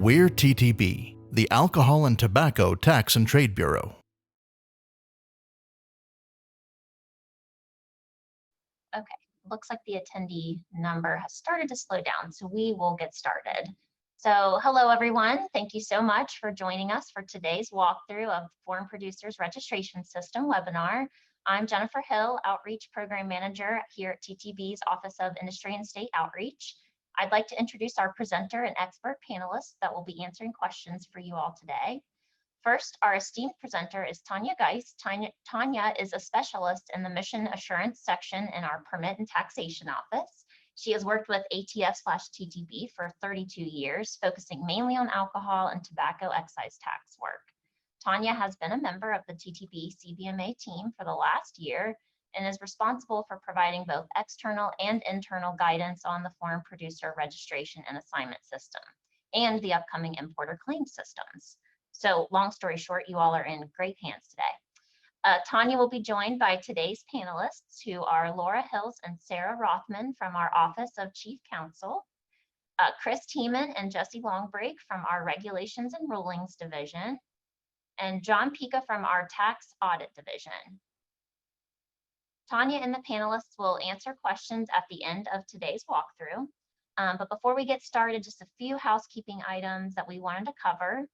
We're TTB, the Alcohol and Tobacco Tax and Trade Bureau. Okay, looks like the attendee number has started to slow down, so we will get started. So hello everyone, thank you so much for joining us for today's walkthrough of the Foreign Producers Registration System webinar. I'm Jennifer Hill, Outreach Program Manager here at TTB's Office of Industry and State Outreach. I'd like to introduce our presenter and expert panelists that will be answering questions for you all today. First, our esteemed presenter is Tanya Geis. Tanya is a specialist in the Mission Assurance section in our Permit and Taxation Office. She has worked with ATF/TTB for 32 years, focusing mainly on alcohol and tobacco excise tax work. Tanya has been a member of the TTB CBMA team for the last year and is responsible for providing both external and internal guidance on the foreign producer registration and assignment system and the upcoming importer claim systems. So long story short, you all are in great hands today. Tanya will be joined by today's panelists, who are Laura Hills and Sarah Rothman from our Office of Chief Counsel, Chris Tiemann and Jesse Longbrake from our Regulations and Rulings Division, and John Pica from our Tax Audit Division. Tanya and the panelists will answer questions at the end of today's walkthrough. But before we get started, just a few housekeeping items that we wanted to cover.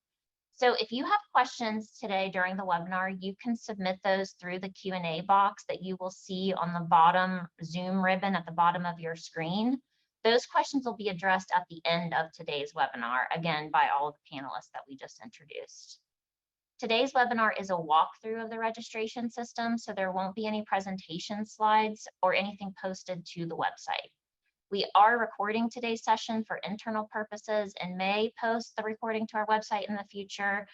So if you have questions today during the webinar, you can submit those through the Q&A box that you will see on the bottom Zoom ribbon at the bottom of your screen. Those questions will be addressed at the end of today's webinar, again, by all of the panelists that we just introduced. Today's webinar is a walkthrough of the registration system, so there won't be any presentation slides or anything posted to the website. We are recording today's session for internal purposes and may post the recording to our website in the future,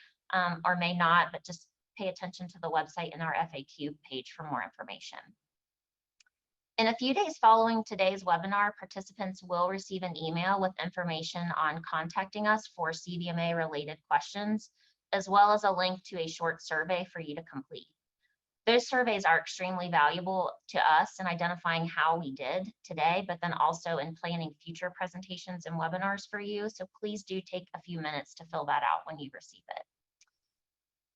or may not, but just pay attention to the website and our FAQ page for more information. In a few days following today's webinar, participants will receive an email with information on contacting us for CBMA related questions, as well as a link to a short survey for you to complete. Those surveys are extremely valuable to us in identifying how we did today, but then also in planning future presentations and webinars for you. So please do take a few minutes to fill that out when you receive it.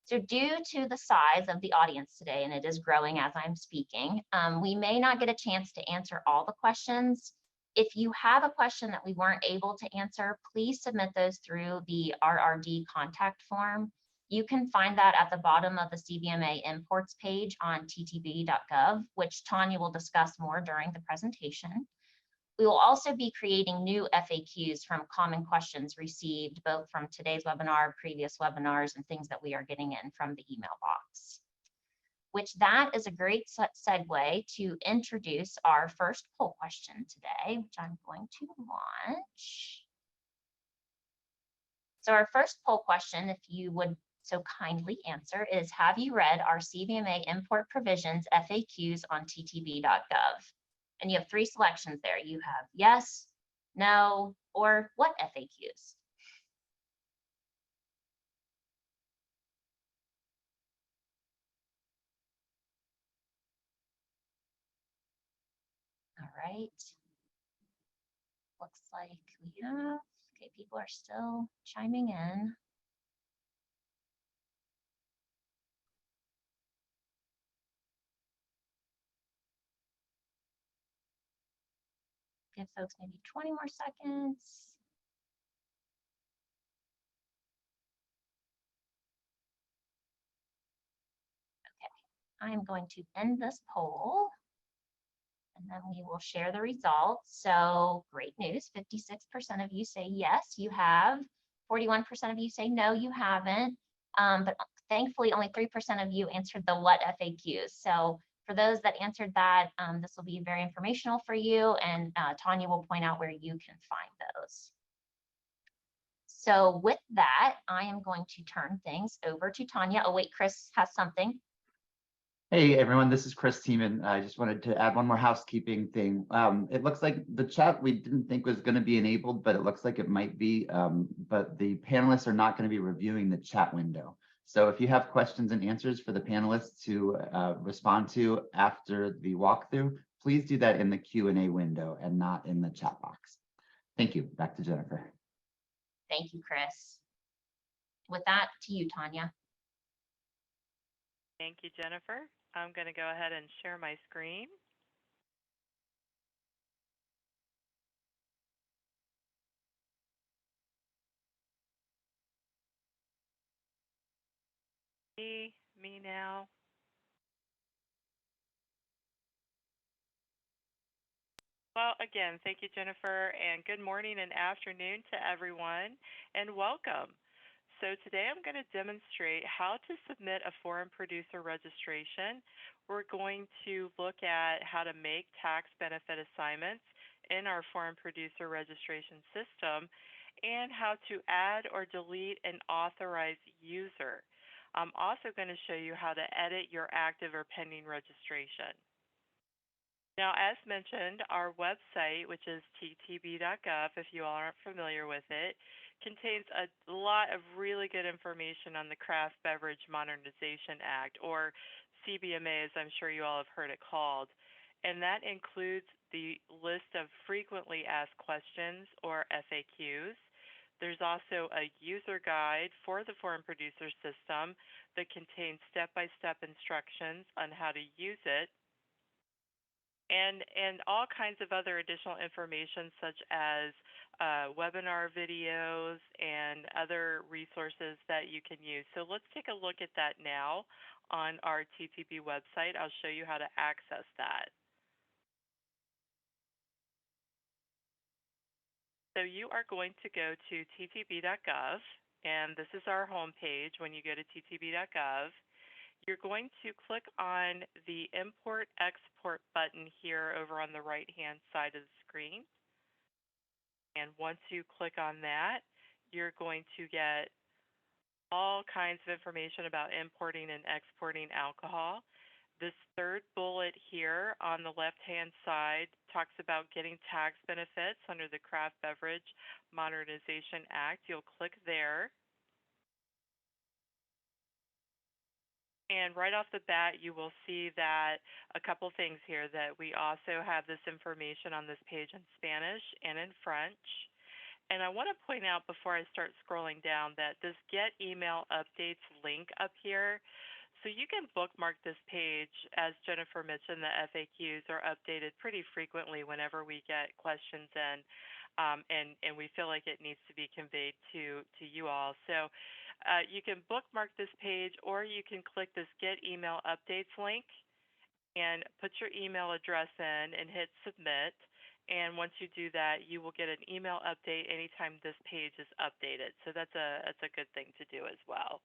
So due to the size of the audience today, and it is growing as I'm speaking, we may not get a chance to answer all the questions. If you have a question that we weren't able to answer, please submit those through the RRD contact form. You can find that at the bottom of the CBMA imports page on ttb.gov, which Tanya will discuss more during the presentation. We will also be creating new FAQs from common questions received both from today's webinar, previous webinars, and things that we are getting in from the email box. Which that is a great segue to introduce our first poll question today, which I'm going to launch. So our first poll question, if you would so kindly answer, is have you read our CBMA import provisions FAQs on ttb.gov? And you have three selections there. You have yes, no, or what FAQs? All right. Looks like we have, okay, people are still chiming in. Give folks maybe 20 more seconds. Okay, I am going to end this poll and then we will share the results. So great news, 56% of you say yes, you have. 41% of you say no, you haven't. But thankfully only 3% of you answered the what FAQs. So for those that answered that, this will be very informational for you, and Tanya will point out where you can find those. So with that, I am going to turn things over to Tanya. Oh wait, Chris has something. Hey everyone, this is Chris Tiemann. I just wanted to add one more housekeeping thing. It looks like the chat we didn't think was going to be enabled, but it looks like it might be. But the panelists are not going to be reviewing the chat window. So if you have questions and answers for the panelists to respond to after the walkthrough, please do that in the Q&A window and not in the chat box. Thank you. Back to Jennifer. Thank you, Chris. With that, to you, Tanya. Thank you, Jennifer. I'm going to go ahead and share my screen. Me now. Well, again, thank you, Jennifer, and good morning and afternoon to everyone, and welcome. So today I'm going to demonstrate how to submit a foreign producer registration. We're going to look at how to make tax benefit assignments in our foreign producer registration system and how to add or delete an authorized user. I'm also going to show you how to edit your active or pending registration. Now, as mentioned, our website, which is ttb.gov, if you all aren't familiar with it, contains a lot of really good information on the Craft Beverage Modernization Act, or CBMA, as I'm sure you all have heard it called. And that includes the list of frequently asked questions, or FAQs. There's also a user guide for the foreign producer system that contains step-by-step instructions on how to use it, and all kinds of other additional information such as webinar videos and other resources that you can use. So let's take a look at that now on our TTB website. I'll show you how to access that. So you are going to go to ttb.gov, and this is our home page when you go to ttb.gov. You're going to click on the Import Export button here over on the right-hand side of the screen. And once you click on that, you're going to get all kinds of information about importing and exporting alcohol. This third bullet here on the left-hand side talks about getting tax benefits under the Craft Beverage Modernization Act. You'll click there. And right off the bat, you will see that a couple things here, that we also have this information on this page in Spanish and in French. And I want to point out before I start scrolling down that this Get Email Updates link up here, so you can bookmark this page. As Jennifer mentioned, the FAQs are updated pretty frequently whenever we get questions in, and we feel like it needs to be conveyed to you all. So you can bookmark this page, or you can click this Get Email Updates link and put your email address in and hit Submit. And once you do that, you will get an email update anytime this page is updated. So that's a good thing to do as well.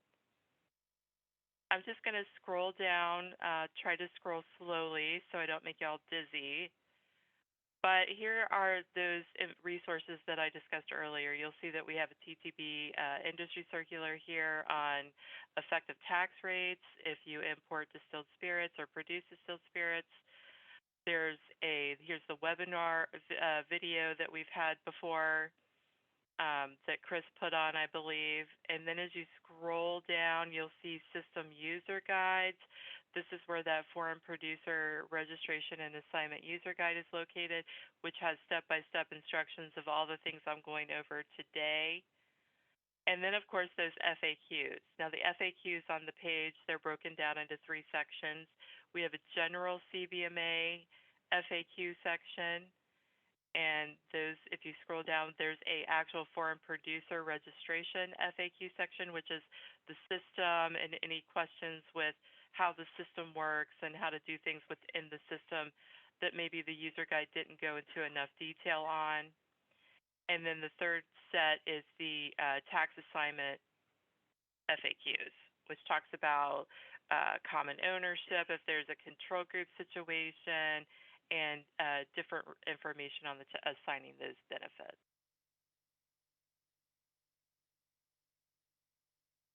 I'm just going to scroll down, try to scroll slowly so I don't make y'all dizzy. But here are those resources that I discussed earlier. You'll see that we have a TTB industry circular here on effective tax rates if you import distilled spirits or produce distilled spirits. Here's the webinar video that we've had before that Chris put on, I believe. And then as you scroll down, you'll see system user guides. This is where that foreign producer registration and assignment user guide is located, which has step-by-step instructions of all the things I'm going over today. And then, of course, those FAQs. Now, the FAQs on the page, they're broken down into 3 sections. We have a general CBMA FAQ section, and those, if you scroll down, there's a actual foreign producer registration FAQ section, which is the system and any questions with how the system works and how to do things within the system that maybe the user guide didn't go into enough detail on. And then the third set is the tax assignment FAQs, which talks about common ownership, if there's a control group situation, and different information on assigning those benefits.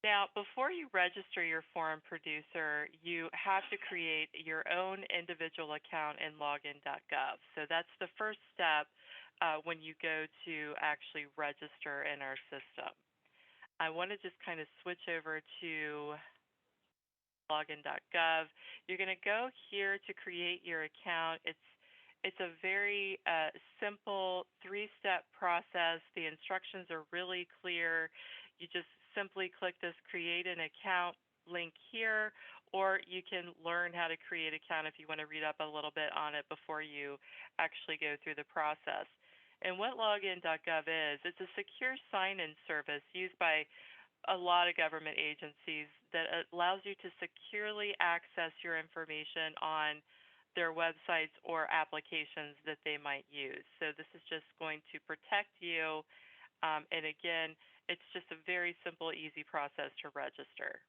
Now, before you register your foreign producer, you have to create your own individual account in login.gov. So that's the first step when you go to actually register in our system. I want to just kind of switch over to login.gov. You're going to go here to create your account. It's It's a very simple 3-step process. The instructions are really clear. You just simply click this create an account link here, or you can learn how to create an account if you want to read up a little bit on it before you actually go through the process. And what login.gov is, it's a secure sign-in service used by a lot of government agencies that allows you to securely access your information on their websites or applications that they might use. So this is just going to protect you. And again, it's just a very simple, easy process to register.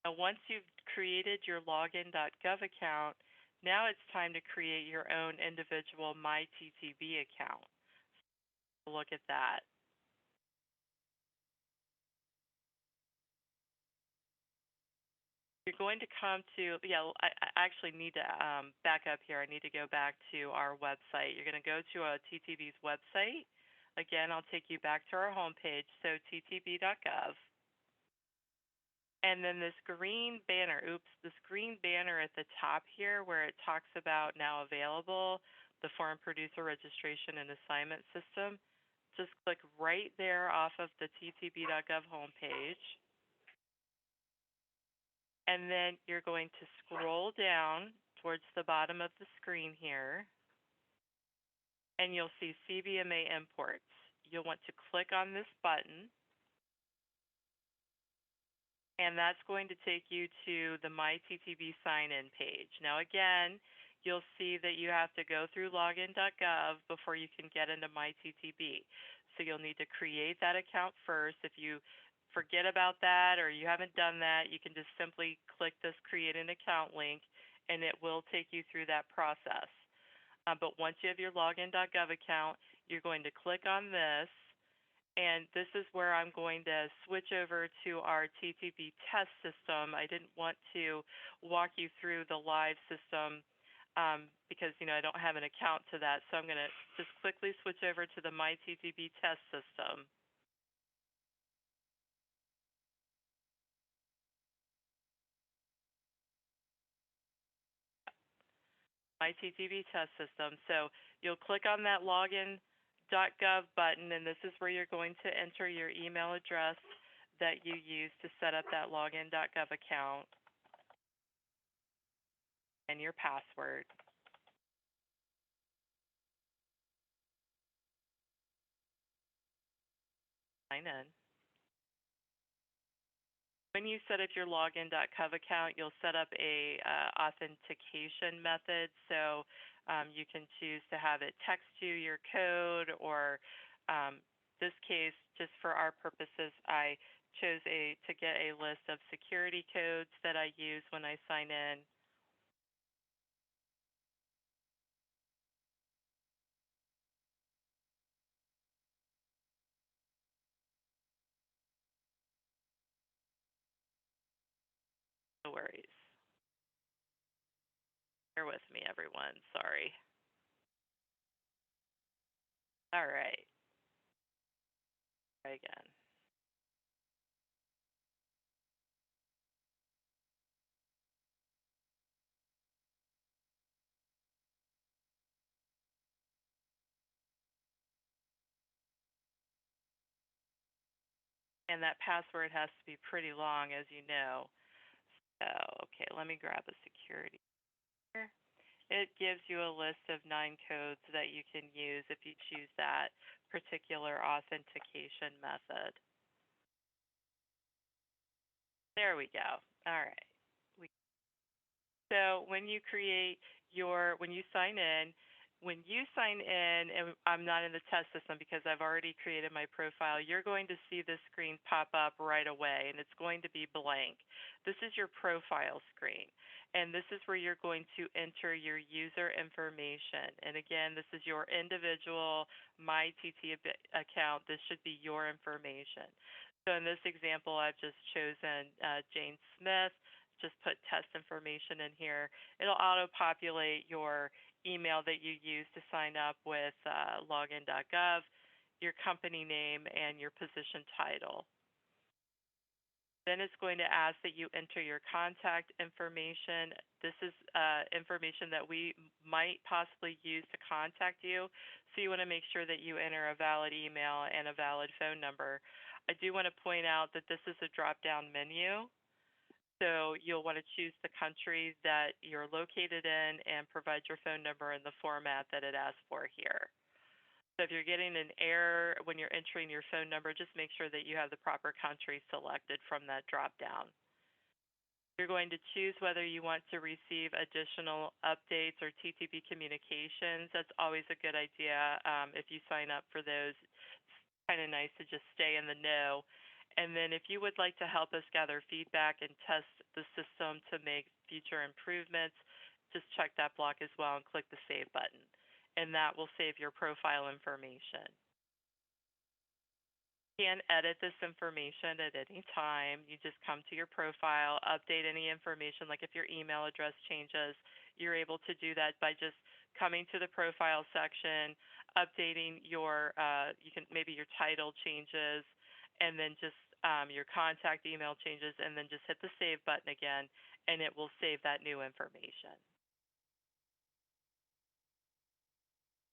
Now, once you've created your login.gov account, now it's time to create your own individual myTTB account. So look at that. You're going to come to, I actually need to back up here. I need to go back to our website. You're going to go to TTB's website. Again, I'll take you back to our homepage, so ttb.gov. And then this green banner, this green banner at the top here where it talks about now available, the foreign producer registration and assignment system, just click right there off of the ttb.gov homepage. And then you're going to scroll down towards the bottom of the screen here, and you'll see CBMA imports. You'll want to click on this button, and that's going to take you to the myTTB sign-in page. Now again, you'll see that you have to go through login.gov before you can get into myTTB. So you'll need to create that account first. If you forget about that or you haven't done that, you can just simply click this create an account link and it will take you through that process. But once you have your login.gov account, you're going to click on this, and this is where I'm going to switch over to our TTB test system. I didn't want to walk you through the live system because I don't have an account to that, so I'm going to just quickly switch over to the myTTB test system. myTTB test system. So you'll click on that login.gov button, and this is where you're going to enter your email address that you use to set up that login.gov account and your password. Sign in. When you set up your login.gov account, you'll set up a authentication method. So you can choose to have it text you your code, or this case, just for our purposes, I chose to get a list of security codes that I use when I sign in. No worries. Bear with me, everyone. Sorry. All right. Try again. And that password has to be pretty long, as you know. So, okay, let me grab a security here. It gives you a list of 9 codes that you can use if you choose that particular authentication method. There we go. All right. So when you sign in, and I'm not in the test system because I've already created my profile, you're going to see this screen pop up right away, and it's going to be blank. This is your profile screen, and this is where you're going to enter your user information. And again, this is your individual myTTB account. This should be your information. So in this example, I've just chosen Jane Smith. Just put test information in here. It'll auto-populate your email that you use to sign up with login.gov, your company name, and your position title. Then it's going to ask that you enter your contact information. This is information that we might possibly use to contact you. So you want to make sure that you enter a valid email and a valid phone number. I do want to point out that this is a drop-down menu. So you'll want to choose the country that you're located in and provide your phone number in the format that it asks for here. So if you're getting an error when you're entering your phone number, just make sure that you have the proper country selected from that drop-down. You're going to choose whether you want to receive additional updates or TTB communications. That's always a good idea if you sign up for those. It's kind of nice to just stay in the know. And then if you would like to help us gather feedback and test the system to make future improvements, just check that block as well and click the Save button. And that will save your profile information. You can edit this information at any time. You just come to your profile, update any information, like if your email address changes, you're able to do that by just coming to the profile section, updating your, maybe your title changes, and then just your contact email changes, and then just hit the Save button again, and it will save that new information.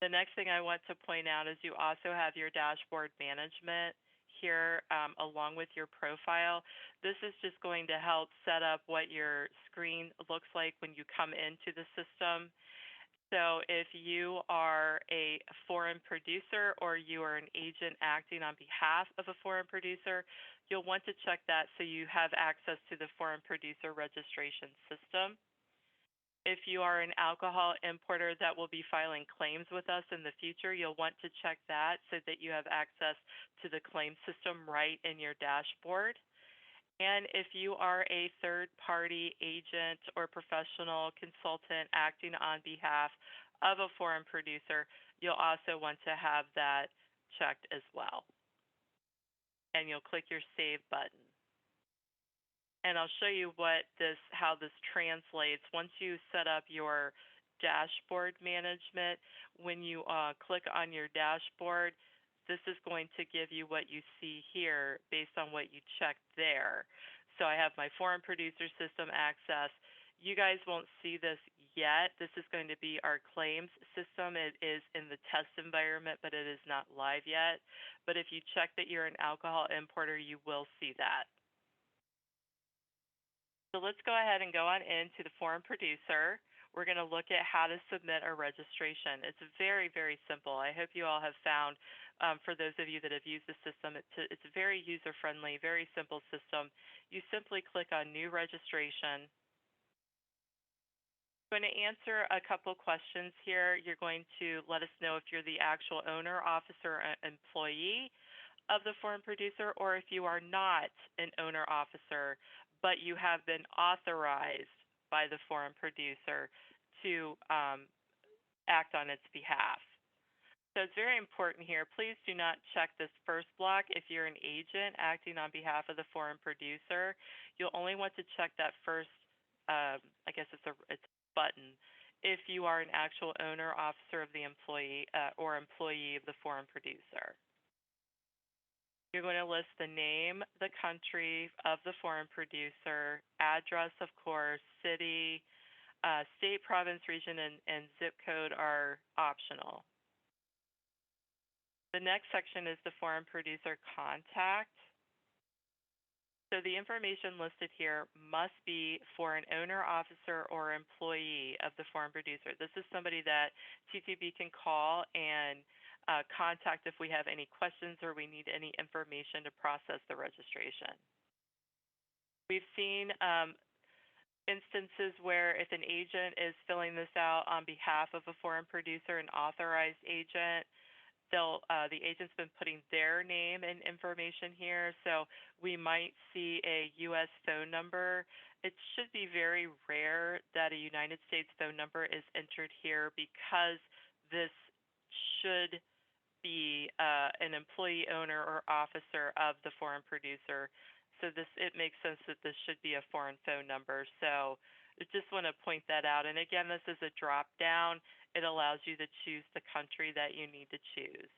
The next thing I want to point out is you also have your dashboard management here along with your profile. This is just going to help set up what your screen looks like when you come into the system. So if you are a foreign producer or you are an agent acting on behalf of a foreign producer, you'll want to check that so you have access to the foreign producer registration system. If you are an alcohol importer that will be filing claims with us in the future, you'll want to check that so that you have access to the claim system right in your dashboard. And if you are a third-party agent or professional consultant acting on behalf of a foreign producer, you'll also want to have that checked as well. And you'll click your Save button. And I'll show you how this translates. Once you set up your dashboard management, when you click on your dashboard, this is going to give you what you see here based on what you checked there. So I have my foreign producer system access. You guys won't see this yet. This is going to be our claims system. It is in the test environment, but it is not live yet. But if you check that you're an alcohol importer, you will see that. So let's go ahead and go on into the foreign producer. We're going to look at how to submit a registration. It's very, very simple. I hope you all have found, for those of you that have used the system, it's a very user-friendly, very simple system. You simply click on New Registration. I'm going to answer a couple questions here. You're going to let us know if you're the actual owner, officer, or employee of the foreign producer, or if you are not an owner, officer, but you have been authorized by the foreign producer to act on its behalf. So it's very important here. Please do not check this first block if you're an agent acting on behalf of the foreign producer. You'll only want to check that first, I guess it's a button, if you are an actual owner, officer of the employee or employee of the foreign producer. You're going to list the name, the country of the foreign producer, address, of course, city, state, province, region, and zip code are optional. The next section is the foreign producer contact. So the information listed here must be for an owner, officer, or employee of the foreign producer. This is somebody that TTB can call and contact if we have any questions or we need any information to process the registration. We've seen instances where if an agent is filling this out on behalf of a foreign producer, an authorized agent, the agent's been putting their name and information here, so we might see a U.S. phone number. It should be very rare that a United States phone number is entered here because this should be an employee, owner, or officer of the foreign producer. So it makes sense that this should be a foreign phone number. So I just want to point that out. And again, this is a drop down. It allows you to choose the country that you need to choose.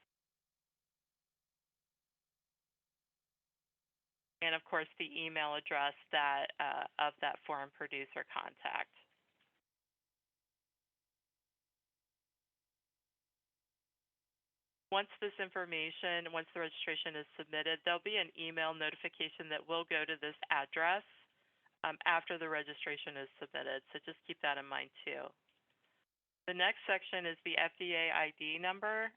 and of course the email address that of that foreign producer contact. Once this information, once the registration is submitted, there'll be an email notification that will go to this address after the registration is submitted. So just keep that in mind too. The next section is the FDA ID number.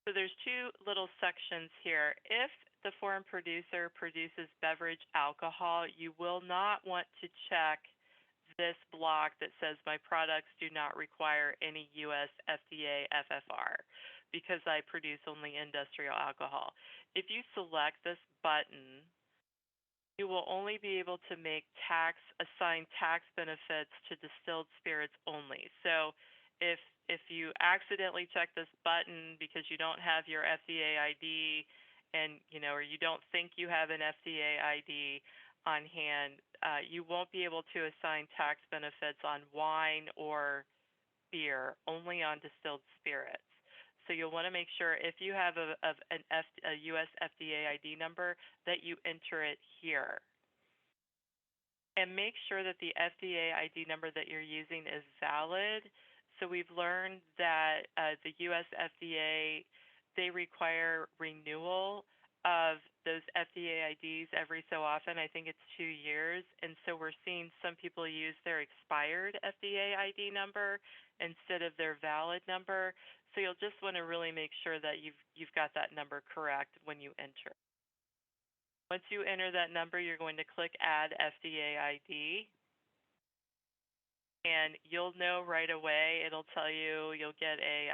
So there's two little sections here. If the foreign producer produces beverage alcohol, you will not want to check this block that says my products do not require any U.S. FDA FFR because I produce only industrial alcohol. If you select this button, you will only be able to assign tax benefits to distilled spirits only. So if you accidentally check this button because you don't have your FDA ID and or you don't think you have an FDA ID on hand, you won't be able to assign tax benefits on wine or beer, only on distilled spirits. So you'll want to make sure if you have a U.S. FDA ID number that you enter it here. And make sure that the FDA ID number that you're using is valid. So we've learned that the U.S. FDA, they require renewal of those FDA IDs every so often. I think it's 2 years. And so we're seeing some people use their expired FDA ID number instead of their valid number. So you'll just want to really make sure that you've got that number correct when you enter. Once you enter that number, you're going to click Add FDA ID. And you'll know right away, it'll tell you, you'll get a,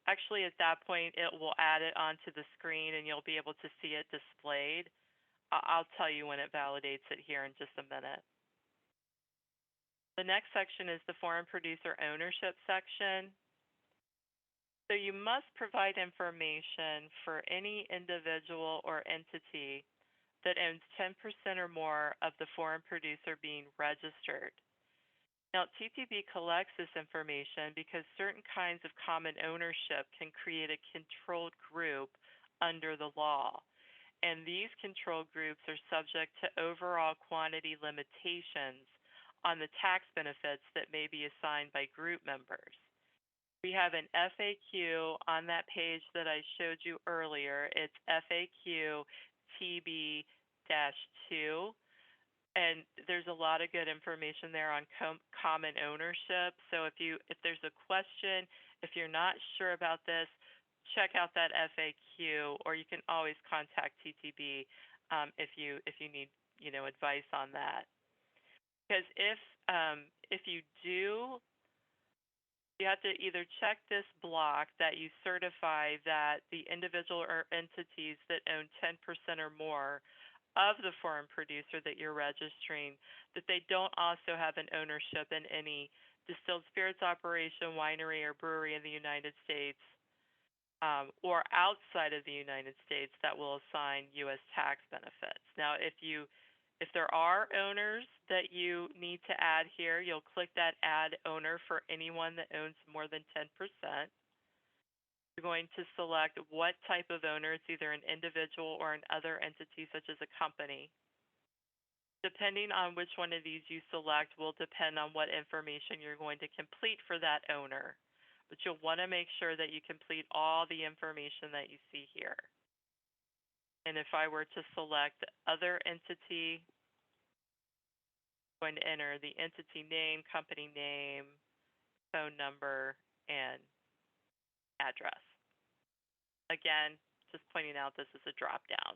actually at that point, it will add it onto the screen and you'll be able to see it displayed. I'll tell you when it validates it here in just a minute. The next section is the foreign producer ownership section. So you must provide information for any individual or entity that owns 10% or more of the foreign producer being registered. Now, TTB collects this information because certain kinds of common ownership can create a controlled group under the law. And these controlled groups are subject to overall quantity limitations on the tax benefits that may be assigned by group members. We have an FAQ on that page that I showed you earlier. It's FAQ TB-2. And there's a lot of good information there on common ownership. So if there's a question, if you're not sure about this, check out that FAQ, or you can always contact TTB if you need advice on that. Because if you do, you have to either check this block that you certify that the individual or entities that own 10% or more of the foreign producer that you're registering, that they don't also have an ownership in any distilled spirits operation, winery, or brewery in the United States or outside of the United States that will assign U.S. tax benefits. Now, if there are owners that you need to add here, you'll click that Add Owner for anyone that owns more than 10%. You're going to select what type of owner. It's either an individual or an other entity, such as a company. Depending on which one of these you select will depend on what information you're going to complete for that owner. But you'll want to make sure that you complete all the information that you see here. And if I were to select other entity, I'm going to enter the entity name, company name, phone number, and address. Again, just pointing out this is a drop down.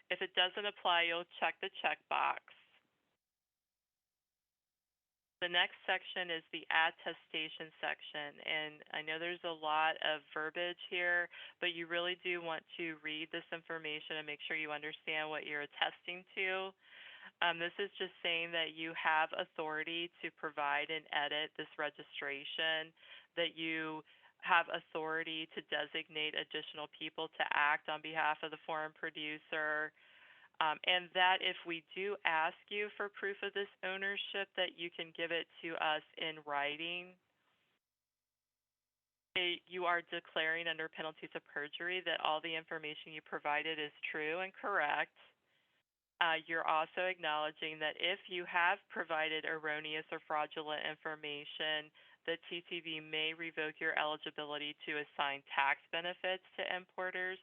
If it doesn't apply, you'll check the checkbox. The next section is the attestation section, and I know there's a lot of verbiage here, but you really do want to read this information and make sure you understand what you're attesting to. This is just saying that you have authority to provide and edit this registration, that you have authority to designate additional people to act on behalf of the foreign producer, And that if we do ask you for proof of this ownership, that you can give it to us in writing. You are declaring under penalties of perjury that all the information you provided is true and correct. You're also acknowledging that if you have provided erroneous or fraudulent information, the TTB may revoke your eligibility to assign tax benefits to importers.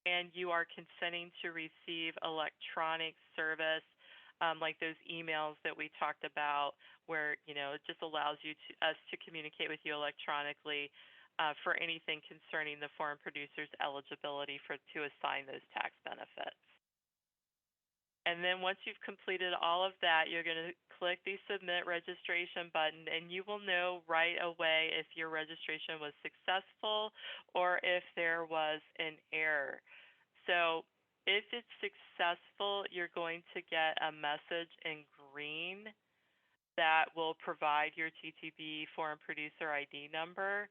And you are consenting to receive electronic service, like those emails that we talked about, where it just allows us to communicate with you electronically for anything concerning the foreign producer's eligibility to assign those tax benefits. And then once you've completed all of that, you're going to click the Submit Registration button, and you will know right away if your registration was successful or if there was an error. So if it's successful, you're going to get a message in green that will provide your TTB foreign producer ID number.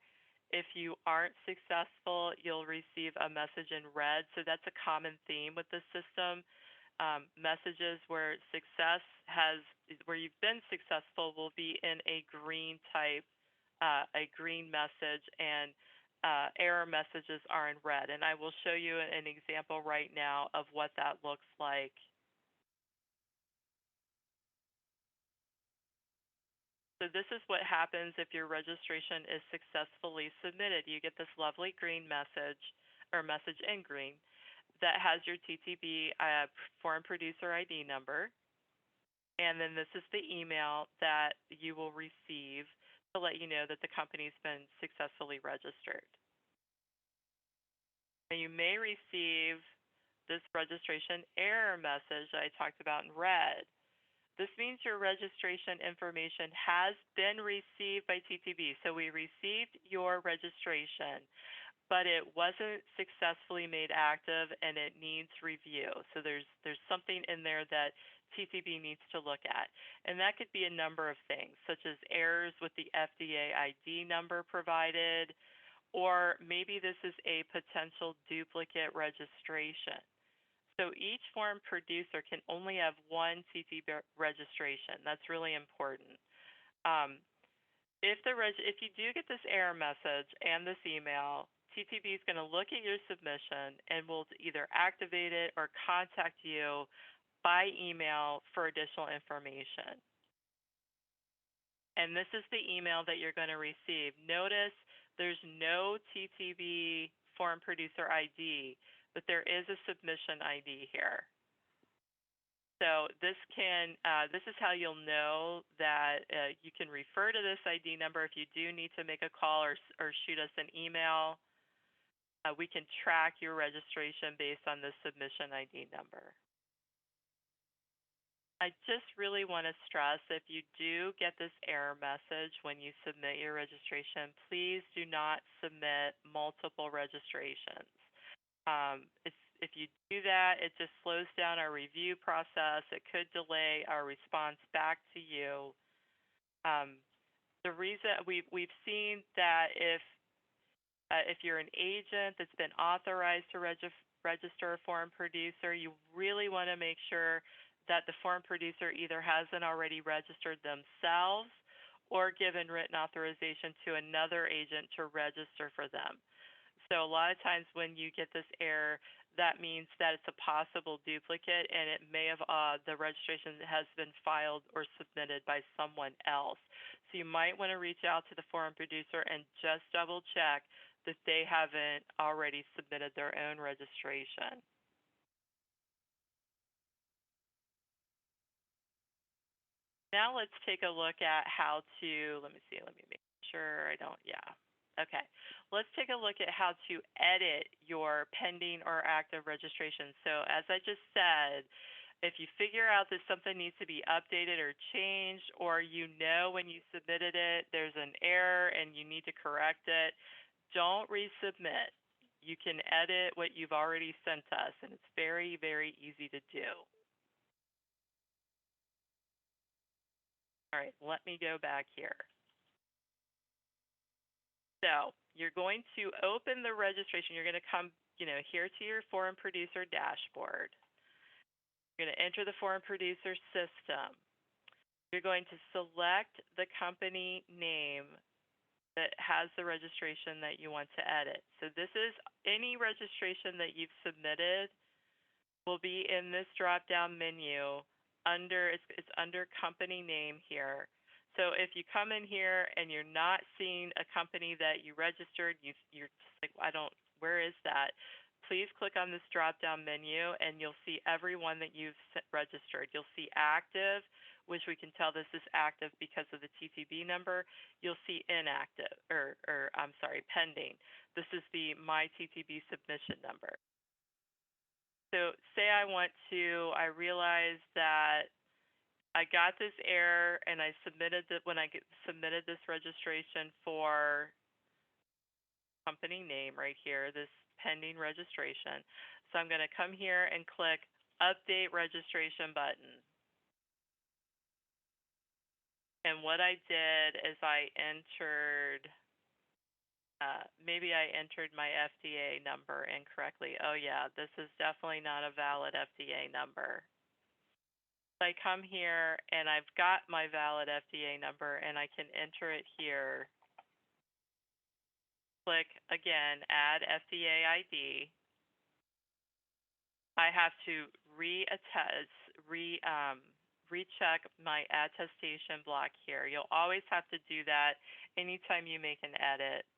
If you aren't successful, you'll receive a message in red. So that's a common theme with the system. Messages where where you've been successful will be in a green type, a green message, and error messages are in red. And I will show you an example right now of what that looks like. So this is what happens if your registration is successfully submitted. You get this lovely green message, or message in green, that has your TTB foreign producer ID number. And then this is the email that you will receive to let you know that the company's been successfully registered. And you may receive this registration error message that I talked about in red. This means your registration information has been received by TTB. So we received your registration, but it wasn't successfully made active and it needs review. So there's something in there that TTB needs to look at. And that could be a number of things, such as errors with the FDA ID number provided, or maybe this is a potential duplicate registration. So each foreign producer can only have one TTB registration. That's really important. If you do get this error message and this email, TTB is going to look at your submission and will either activate it or contact you by email for additional information. And this is the email that you're going to receive. Notice there's no TTB foreign producer ID, but there is a submission ID here. So this is how you'll know that you can refer to this ID number if you do need to make a call or shoot us an email. We can track your registration based on the submission ID number. I just really want to stress, if you do get this error message when you submit your registration, please do not submit multiple registrations. If you do that, it just slows down our review process. It could delay our response back to you. The reason we've seen that if you're an agent that's been authorized to register a foreign producer, you really want to make sure that the foreign producer either hasn't already registered themselves or given written authorization to another agent to register for them. So a lot of times when you get this error, that means that it's a possible duplicate and it may have, the registration has been filed or submitted by someone else. So you might want to reach out to the foreign producer and just double check that they haven't already submitted their own registration. Now let's take a look at how to, let me make sure I don't, yeah. Okay, let's take a look at how to edit your pending or active registration. So as I just said, if you figure out that something needs to be updated or changed, or you know when you submitted it, there's an error and you need to correct it, don't resubmit. You can edit what you've already sent us, and it's very, very easy to do. All right, let me go back here. So you're going to open the registration. You're going to come, here to your foreign producer dashboard. You're going to enter the foreign producer system. You're going to select the company name that has the registration that you want to edit. So this is any registration that you've submitted will be in this drop-down menu under, it's under company name here. So if you come in here and you're not seeing a company that you registered, you're just like, where is that? Please click on this drop-down menu and you'll see every one that you've registered. You'll see active, which we can tell this is active because of the TTB number. You'll see inactive, pending. This is the myTTB submission number. So say I realize that I got this error and I submitted when I submitted this registration for company name right here, this pending registration. So I'm going to come here and click Update Registration button. And what I did is I entered, maybe I entered my FDA number incorrectly. Oh yeah, this is definitely not a valid FDA number. I come here and I've got my valid FDA number and I can enter it here. Click again, add FDA ID. I have to recheck my attestation block here. You'll always have to do that anytime you make an edit.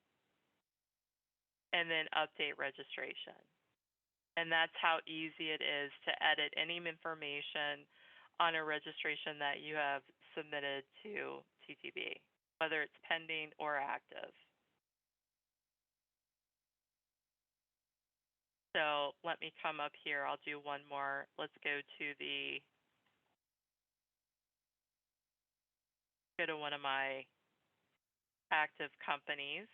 And then update registration. And that's how easy it is to edit any information on a registration that you have submitted to TTB, whether it's pending or active. So let me come up here. I'll do one more. Let's go to one of my active companies.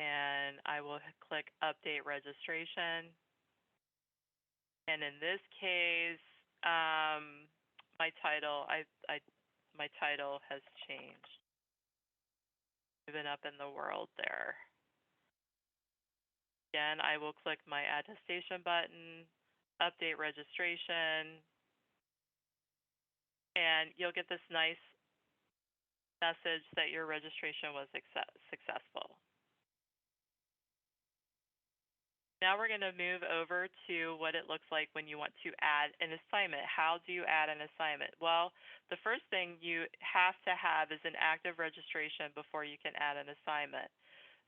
And I will click Update Registration. And in this case, my title has changed. Moving up in the world there. Again, I will click my attestation button, update registration, and you'll get this nice message that your registration was successful. Now we're going to move over to what it looks like when you want to add an assignment. How do you add an assignment? Well, the first thing you have to have is an active registration before you can add an assignment.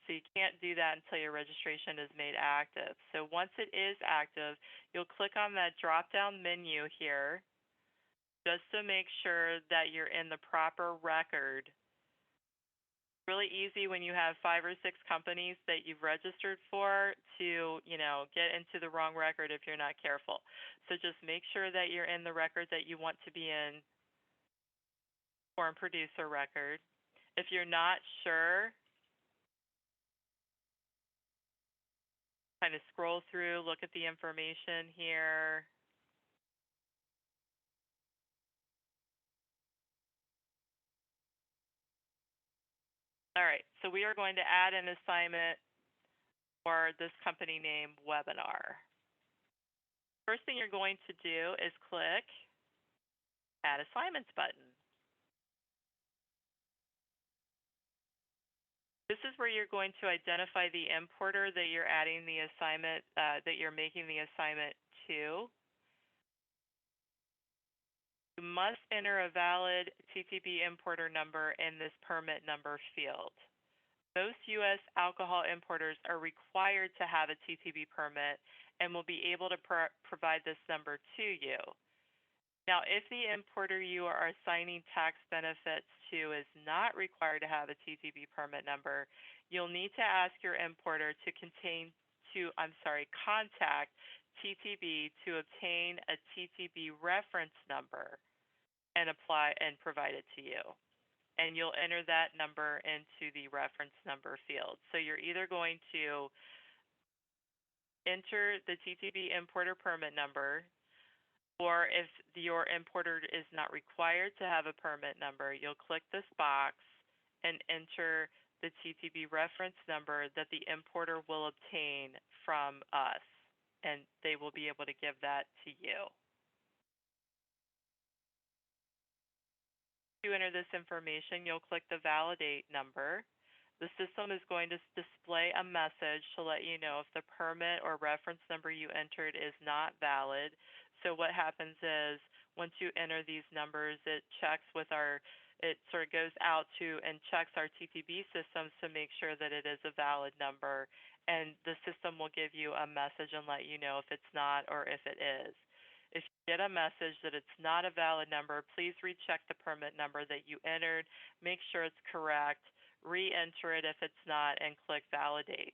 So you can't do that until your registration is made active. So once it is active, you'll click on that drop-down menu here just to make sure that you're in the proper record. Really easy when you have 5 or 6 companies that you've registered for to, get into the wrong record if you're not careful. So just make sure that you're in the record that you want to be in, foreign producer record. If you're not sure, kind of scroll through, look at the information here. All right, so we are going to add an assignment for this company name webinar. First thing you're going to do is click Add Assignments button. This is where you're going to identify the importer that you're adding the assignment, that you're making the assignment to. You must enter a valid TTB importer number in this permit number field. Most U.S. alcohol importers are required to have a TTB permit and will be able to provide this number to you. Now, if the importer you are assigning tax benefits to is not required to have a TTB permit number, you'll need to ask your importer to contact TTB to obtain a TTB reference number and provide it to you. And you'll enter that number into the reference number field. So you're either going to enter the TTB importer permit number, or if your importer is not required to have a permit number, you'll click this box and enter the TTB reference number that the importer will obtain from us. and they will be able to give that to you. To enter this information, you'll click the validate number. The system is going to display a message to let you know if the permit or reference number you entered is not valid. So what happens is once you enter these numbers, it sort of goes out to and checks our TTB systems to make sure that it is a valid number. And the system will give you a message and let you know if it's not or if it is. If you get a message that it's not a valid number, please recheck the permit number that you entered, make sure it's correct, re-enter it if it's not, and click validate.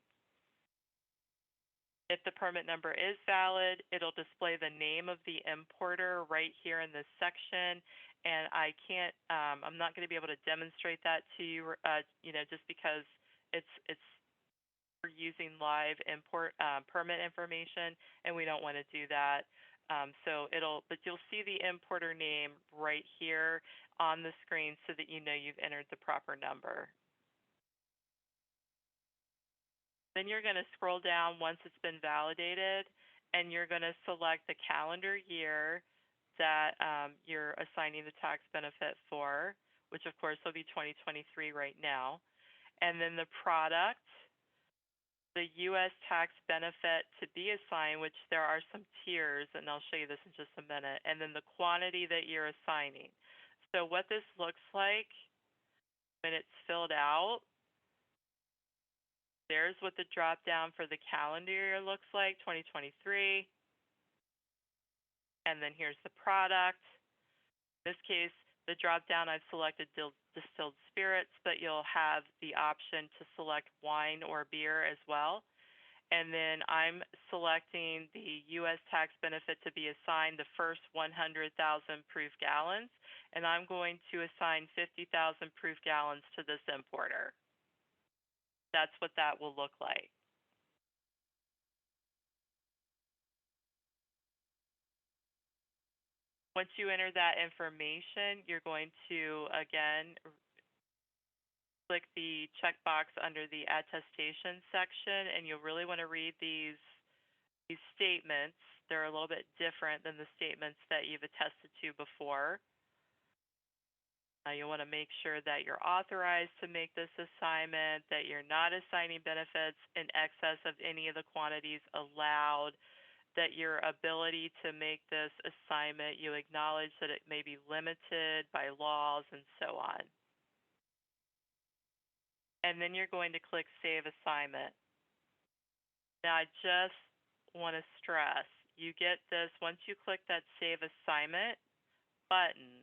If the permit number is valid, it'll display the name of the importer right here in this section. And I'm not going to be able to demonstrate that to you, just because we're using live import permit information, and we don't want to do that. But you'll see the importer name right here on the screen so that you know you've entered the proper number. Then you're going to scroll down once it's been validated, and you're going to select the calendar year that you're assigning the tax benefit for, which of course will be 2023 right now. And then the product, the U.S. tax benefit to be assigned, which there are some tiers, and I'll show you this in just a minute, and then the quantity that you're assigning. So what this looks like when it's filled out, there's what the drop down for the calendar year looks like, 2023. And then here's the product. In this case, the drop down, I've selected distilled spirits, but you'll have the option to select wine or beer as well. And then I'm selecting the U.S. tax benefit to be assigned the first 100,000 proof gallons, and I'm going to assign 50,000 proof gallons to this importer. That's what that will look like. Once you enter that information, you're going to, again, click the checkbox under the attestation section, and you'll really want to read these statements. They're a little bit different than the statements that you've attested to before. You'll want to make sure that you're authorized to make this assignment, that you're not assigning benefits in excess of any of the quantities allowed, that your ability to make this assignment, you acknowledge that it may be limited by laws and so on. And then you're going to click Save Assignment. Now, I just want to stress, you get this, once you click that Save Assignment button,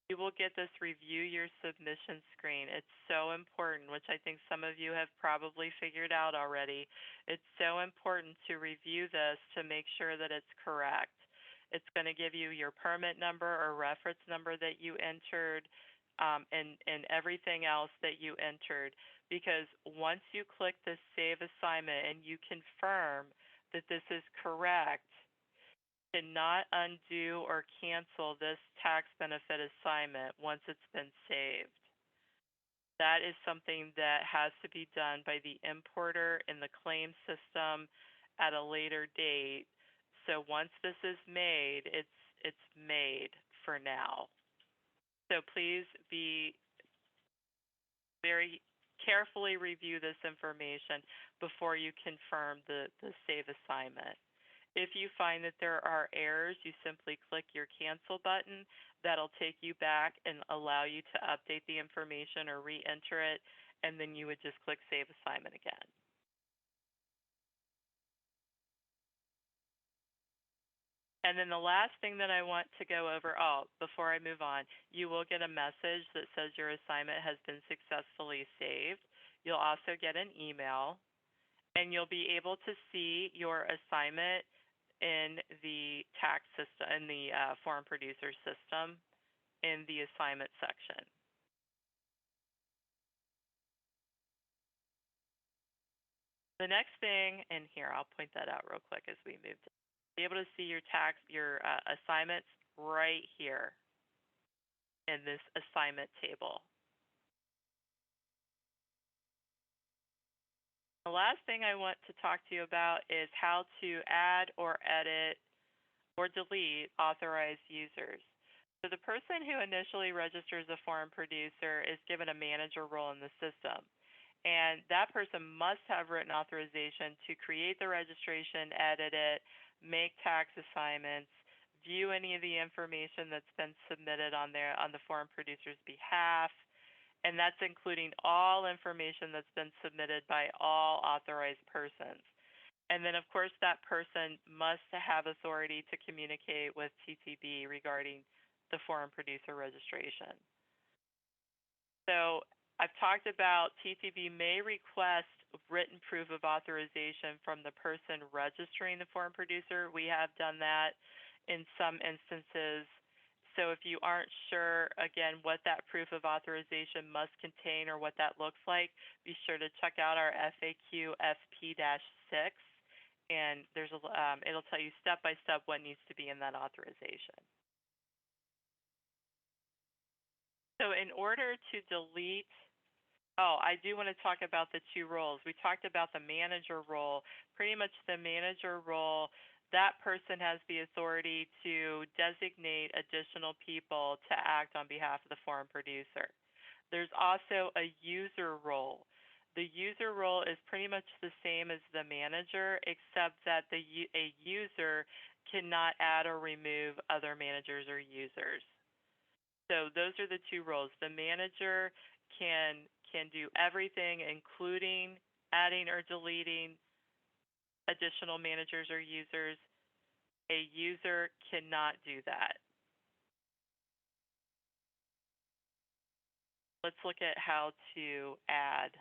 you will get this review your submission screen. It's so important, which I think some of you have probably figured out already. It's so important to review this to make sure that it's correct. It's going to give you your permit number or reference number that you entered, and everything else that you entered. Because once you click this Save Assignment and you confirm that this is correct, cannot undo or cancel this tax benefit assignment once it's been saved. That is something that has to be done by the importer in the claim system at a later date. So once this is made, it's made for now. So please be very carefully review this information before you confirm the save assignment. If you find that there are errors, you simply click your cancel button. That'll take you back and allow you to update the information or re-enter it, and then you would just click Save Assignment again. And then the last thing that I want to go over, before I move on, you will get a message that says your assignment has been successfully saved. You'll also get an email, and you'll be able to see your assignment in the tax system, in the foreign producer system, in the assignment section. The next thing, and here I'll point that out real quick as we move to be able to see your assignments right here in this assignment table. The last thing I want to talk to you about is how to add or edit or delete authorized users. So the person who initially registers a foreign producer is given a manager role in the system. And that person must have written authorization to create the registration, edit it, make tax assignments, view any of the information that's been submitted on the foreign producer's behalf, and that's including all information that's been submitted by all authorized persons. And then, of course, that person must have authority to communicate with TTB regarding the foreign producer registration. So I've talked about TTB may request written proof of authorization from the person registering the foreign producer. We have done that in some instances. So if you aren't sure, again, what that proof of authorization must contain or what that looks like, be sure to check out our FAQ FP-6, and there's it'll tell you step by step what needs to be in that authorization. So in order to delete, I do want to talk about the two roles. We talked about the manager role. Pretty much the manager role, that person has the authority to designate additional people to act on behalf of the foreign producer. There's also a user role. The user role is pretty much the same as the manager, except that a user cannot add or remove other managers or users. So those are the two roles. The manager can do everything, including adding or deleting additional managers or users. A user cannot do that. Let's look at how to add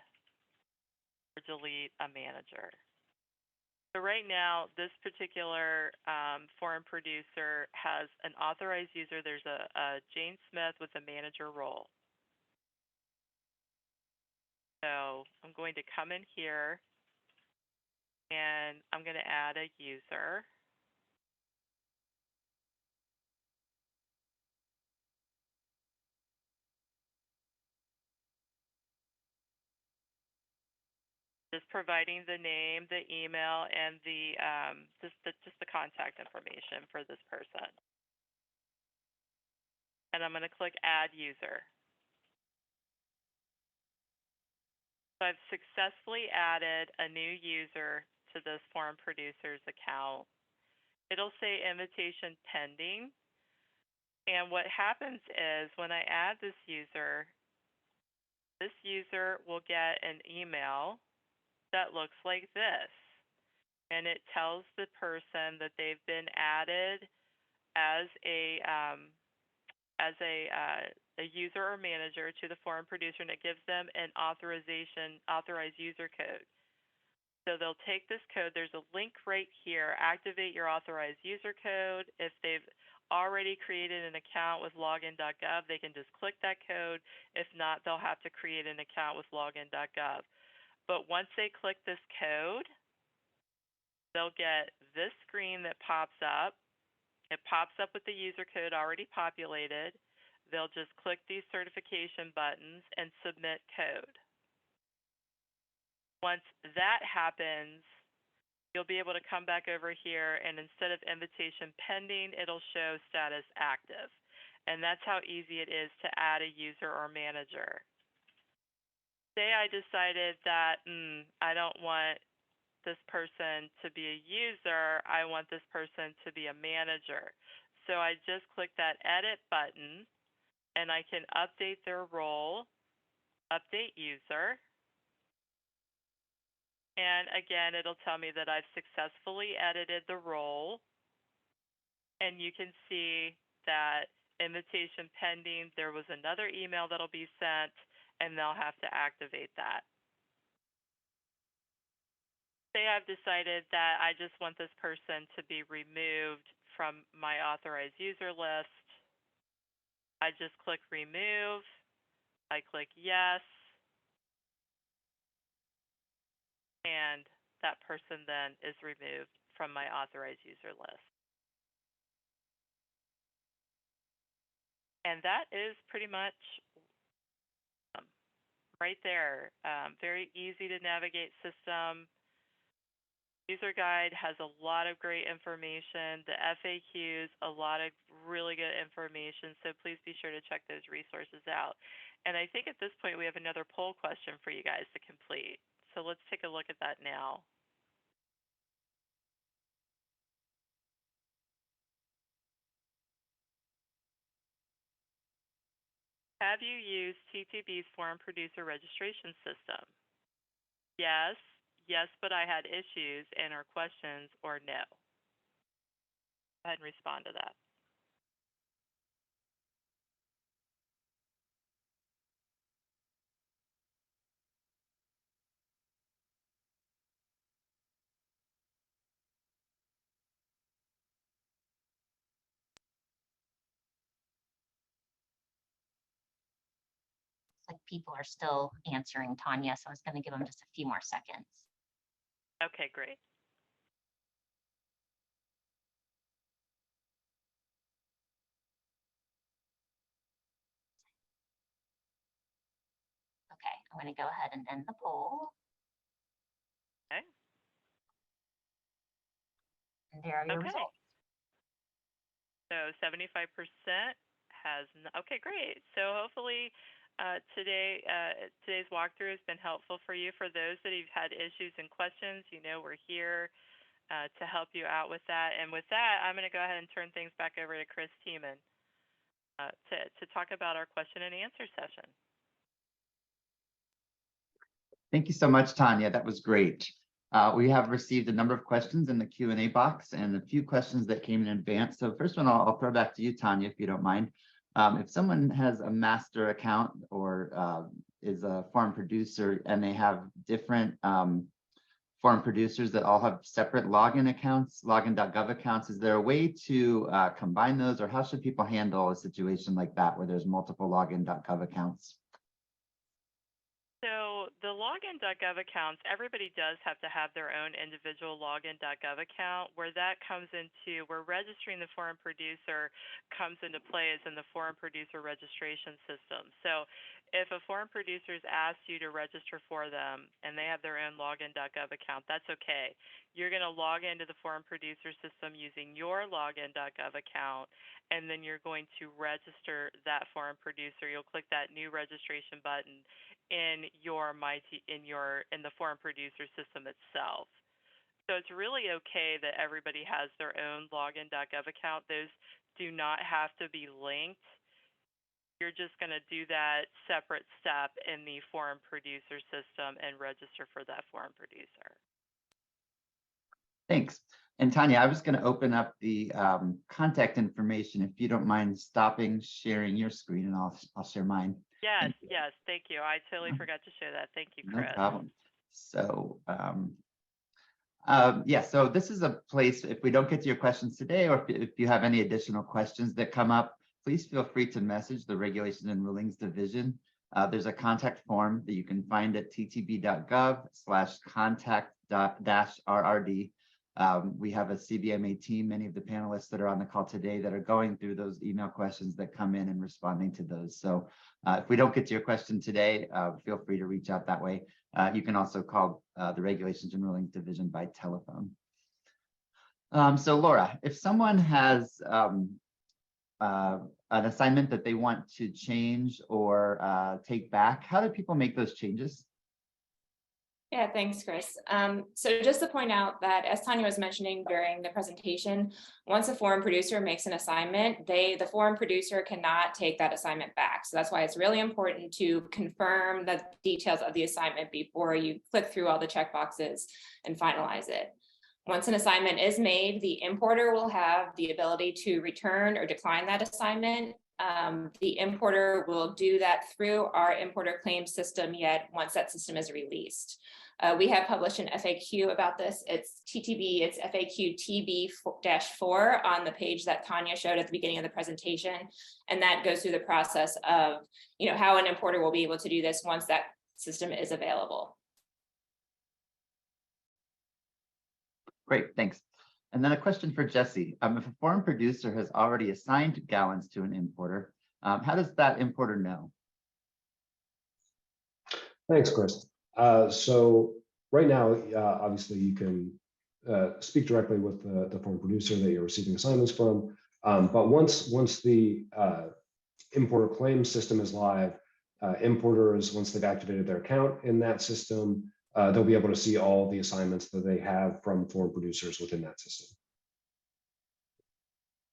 or delete a manager. So right now, this particular foreign producer has an authorized user. There's a Jane Smith with a manager role. So I'm going to come in here and I'm going to add a user. Just providing the name, the email, and just the contact information for this person. And I'm going to click Add User. So I've successfully added a new user to this foreign producer's account. It'll say invitation pending. And what happens is when I add this user will get an email that looks like this. And it tells the person that they've been added as a user or manager to the foreign producer, and it gives them an authorized user code. So they'll take this code. There's a link right here, activate your authorized user code. If they've already created an account with login.gov, they can just click that code. If not, they'll have to create an account with login.gov. But once they click this code, they'll get this screen that pops up. It pops up with the user code already populated. They'll just click these certification buttons and submit code. Once that happens, you'll be able to come back over here, and instead of invitation pending, it'll show status active. And that's how easy it is to add a user or manager. Say I decided that I don't want this person to be a user, I want this person to be a manager. So I just click that edit button, and I can update their role, update user. And again, it'll tell me that I've successfully edited the role. And you can see that invitation pending, there was another email that'll be sent, and they'll have to activate that. Say I've decided that I just want this person to be removed from my authorized user list. I just click remove. I click yes. And that person then is removed from my authorized user list. And that is pretty much right there. Very easy to navigate system. User guide has a lot of great information. The FAQs, a lot of really good information. So please be sure to check those resources out. And I think at this point we have another poll question for you guys to complete. So let's take a look at that now. Have you used TTB's foreign producer registration system? Yes, yes, but I had issues and or questions, or no. Go ahead and respond to that. Like people are still answering, Tanya, so I was going to give them just a few more seconds. Okay, great. Okay, I'm going to go ahead and end the poll. Okay. And there are your Okay. results. So 75% has, okay, great. So hopefully today's walkthrough has been helpful for you. For those that have had issues and questions, you know we're here to help you out with that. And with that, I'm going to go ahead and turn things back over to Chris Tiemann to talk about our question and answer session. Thank you so much, Tanya. That was great. We have received a number of questions in the Q&A box and a few questions that came in advance. So first one, I'll throw back to you, Tanya, if you don't mind. If someone has a master account or is a foreign producer and they have different foreign producers that all have separate login accounts, login.gov accounts, is there a way to combine those, or how should people handle a situation like that where there's multiple login.gov accounts? So the login.gov accounts, everybody does have to have their own individual login.gov account. Where that comes into, where registering the foreign producer comes into play is in the foreign producer registration system. So if a foreign producer is asked you to register for them and they have their own login.gov account, that's okay. You're going to log into the foreign producer system using your login.gov account, and then you're going to register that foreign producer. You'll click that new registration button in the foreign producer system itself. So it's really okay that everybody has their own login.gov account. Those do not have to be linked. You're just going to do that separate step in the foreign producer system and register for that foreign producer. Thanks. And Tanya, I was going to open up the contact information if you don't mind stopping sharing your screen, and I'll share mine. Yes, yes, thank you. I totally forgot to share that. Thank you, Chris. No problem. So, yeah, so this is a place, if we don't get to your questions today, or if you have any additional questions that come up, please feel free to message the Regulations and Rulings Division. There's a contact form that you can find at ttb.gov/contact-rrd. We have a CBMA team, many of the panelists that are on the call today that are going through those email questions that come in and responding to those. So if we don't get to your question today, feel free to reach out that way. You can also call the Regulations and Rulings Division by telephone. So Laura, if someone has an assignment that they want to change or take back, how do people make those changes? Yeah, thanks, Chris. So just to point out that, as Tanya was mentioning during the presentation, once a foreign producer makes an assignment, the foreign producer cannot take that assignment back. So that's why it's really important to confirm the details of the assignment before you click through all the checkboxes and finalize it. Once an assignment is made, the importer will have the ability to return or decline that assignment. The importer will do that through our importer claims system yet once that system is released. We have published an FAQ about this. It's TTB, it's FAQ TB-4 on the page that Tanya showed at the beginning of the presentation. And that goes through the process of, how an importer will be able to do this once that system is available. Great, thanks. And then a question for Jesse. If a foreign producer has already assigned gallons to an importer, how does that importer know? Thanks, Chris. So right now, obviously, you can speak directly with the form producer that you're receiving assignments from. But once the importer claim system is live, importers, once they've activated their account in that system, they'll be able to see all the assignments that they have from form producers within that system.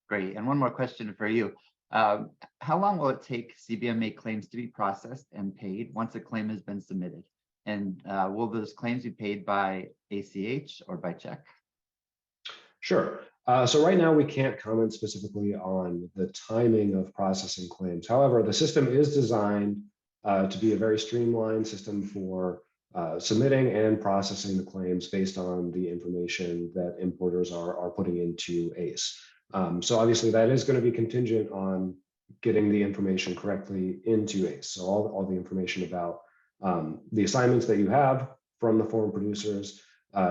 Great. And one more question for you. How long will it take CBMA claims to be processed and paid once a claim has been submitted? And will those claims be paid by ACH or by check? Sure. So right now we can't comment specifically on the timing of processing claims. However, the system is designed to be a very streamlined system for submitting and processing the claims based on the information that importers are putting into ACE. So obviously that is going to be contingent on getting the information correctly into ACE. So all the information about the assignments that you have from the form producers,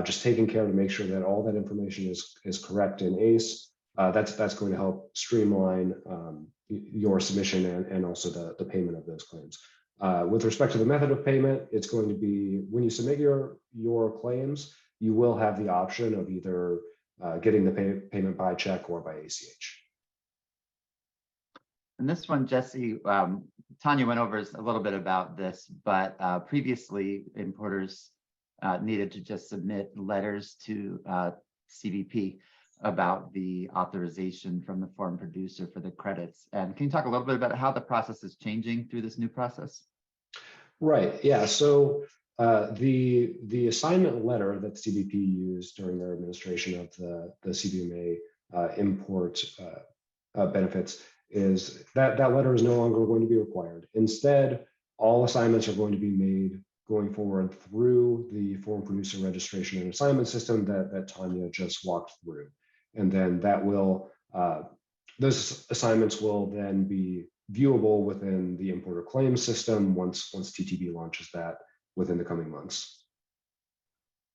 just taking care to make sure that all that information is correct in ACE. That's going to help streamline your submission and also the payment of those claims. With respect to the method of payment, it's going to be when you submit your claims, you will have the option of either getting the payment by check or by ACH. And this one, Jesse, Tanya went over a little bit about this, but previously importers needed to just submit letters to CBP about the authorization from the form producer for the credits. And can you talk a little bit about how the process is changing through this new process? Right. Yeah. So the assignment letter that CBP used during their administration of the CBMA import benefits is that letter is no longer going to be required. Instead, all assignments are going to be made going forward through the form producer registration and assignment system that Tanya just walked through. And then that will, those assignments will then be viewable within the importer claims system once TTB launches that within the coming months.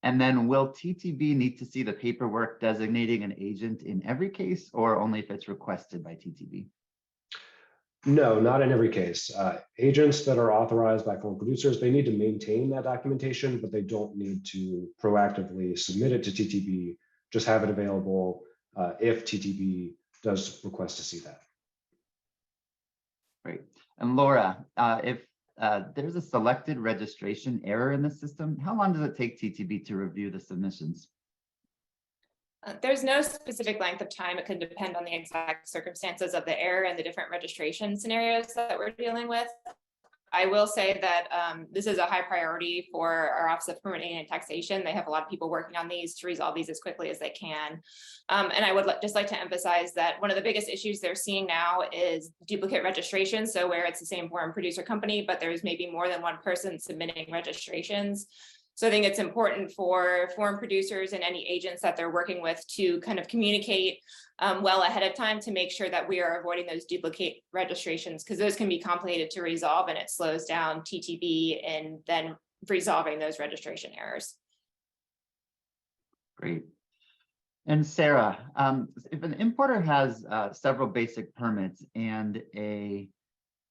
And then will TTB need to see the paperwork designating an agent in every case or only if it's requested by TTB? No, not in every case. Agents that are authorized by form producers, they need to maintain that documentation, but they don't need to proactively submit it to TTB, just have it available if TTB does request to see that. Great. And Laura, if there's a selected registration error in the system, how long does it take TTB to review the submissions? There's no specific length of time. It could depend on the exact circumstances of the error and the different registration scenarios that we're dealing with. I will say that this is a high priority for our Office of Permitting and Taxation. They have a lot of people working on these to resolve these as quickly as they can. And I would just like to emphasize that one of the biggest issues they're seeing now is duplicate registration. So where it's the same form producer company, but there's maybe more than one person submitting registrations. So I think it's important for form producers and any agents that they're working with to kind of communicate well ahead of time to make sure that we are avoiding those duplicate registrations, because those can be complicated to resolve and it slows down TTB and then resolving those registration errors. Great. And Sarah, if an importer has several basic permits and a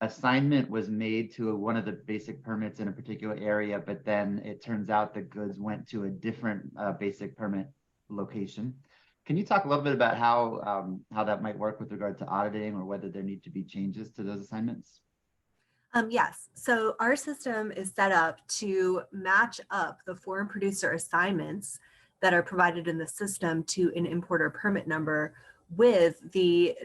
assignment was made to one of the basic permits in a particular area, but then it turns out the goods went to a different basic permit location. Can you talk a little bit about how that might work with regard to auditing or whether there need to be changes to those assignments? Yes, so our system is set up to match up the foreign producer assignments that are provided in the system to an importer permit number with the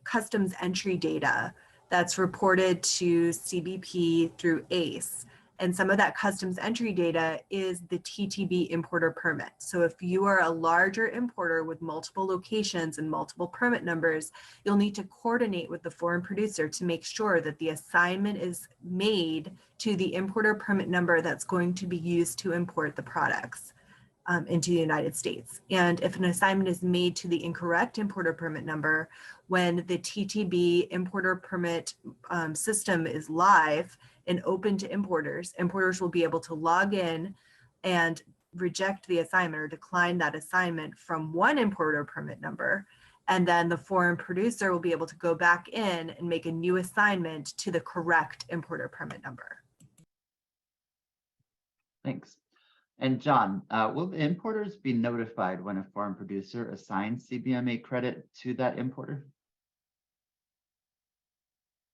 customs entry data that's reported to CBP through ACE. And some of that customs entry data is the TTB importer permit. So if you are a larger importer with multiple locations and multiple permit numbers, you'll need to coordinate with the foreign producer to make sure that the assignment is made to the importer permit number that's going to be used to import the products into the United States. And if an assignment is made to the incorrect importer permit number, when the TTB importer permit system is live and open to importers, importers will be able to log in and reject the assignment or decline that assignment from one importer permit number. And then the foreign producer will be able to go back in and make a new assignment to the correct importer permit number. Thanks. And John, will the importers be notified when a foreign producer assigns CBMA credit to that importer?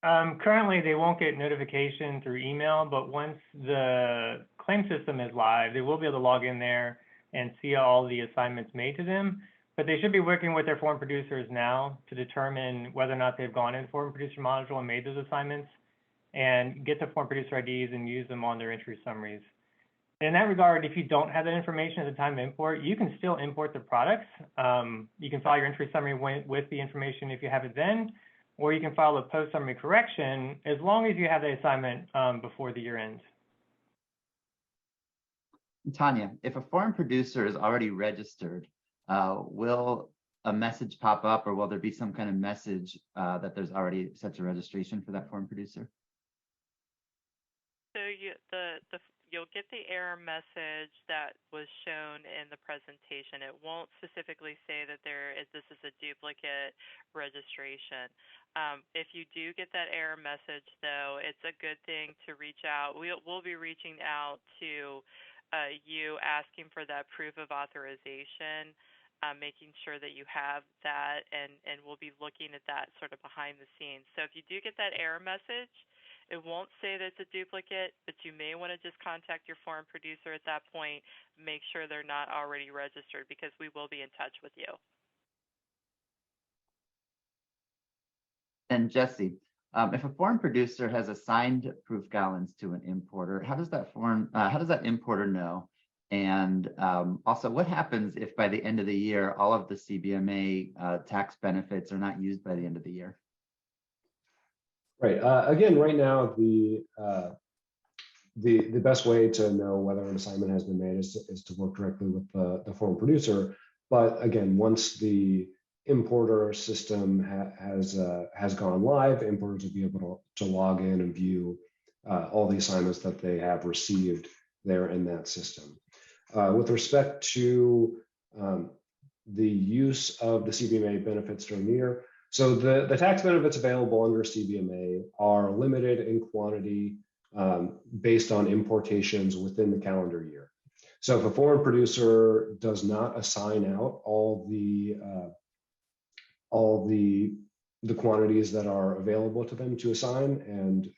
Currently, they won't get notification through email, but once the claim system is live, they will be able to log in there and see all the assignments made to them. But they should be working with their foreign producers now to determine whether or not they've gone in foreign producer module and made those assignments, and get the foreign producer IDs and use them on their entry summaries. In that regard, if you don't have that information at the time of import, you can still import the products. You can file your entry summary with the information if you have it then, or you can file a post-summary correction as long as you have the assignment before the year ends. Tanya, if a foreign producer is already registered, will a message pop up, or will there be some kind of message that there's already such a registration for that foreign producer? So you'll get the error message that was shown in the presentation. It won't specifically say that this is a duplicate registration. If you do get that error message, though, it's a good thing to reach out. We'll be reaching out to you, asking for that proof of authorization, making sure that you have that, and we'll be looking at that sort of behind the scenes. So if you do get that error message, it won't say that it's a duplicate, but you may want to just contact your foreign producer at that point, make sure they're not already registered, because we will be in touch with you. And Jesse, if a foreign producer has assigned proof gallons to an importer, how does that importer know? And also, what happens if by the end of the year, all of the CBMA tax benefits are not used by the end of the year? Right. Again, right now, the best way to know whether an assignment has been made is to work directly with the foreign producer. But again, once the importer system has gone live, importers will be able to log in and view all the assignments that they have received there in that system. With respect to the use of the CBMA benefits during the year, so the tax benefits available under CBMA are limited in quantity based on importations within the calendar year. So if a foreign producer does not assign out all the quantities that are available to them to assign,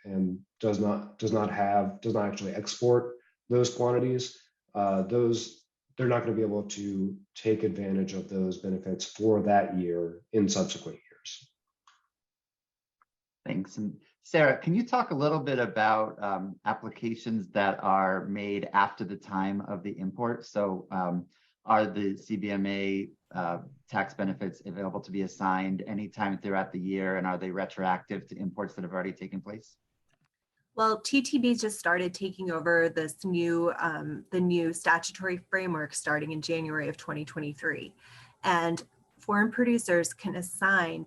and does not actually export those quantities, they're not going to be able to take advantage of those benefits for that year in subsequent years. Thanks. And Sarah, can you talk a little bit about applications that are made after the time of the import? So are the CBMA tax benefits available to be assigned anytime throughout the year, and are they retroactive to imports that have already taken place? Well, TTB just started taking over this the new statutory framework starting in January of 2023. And foreign producers can assign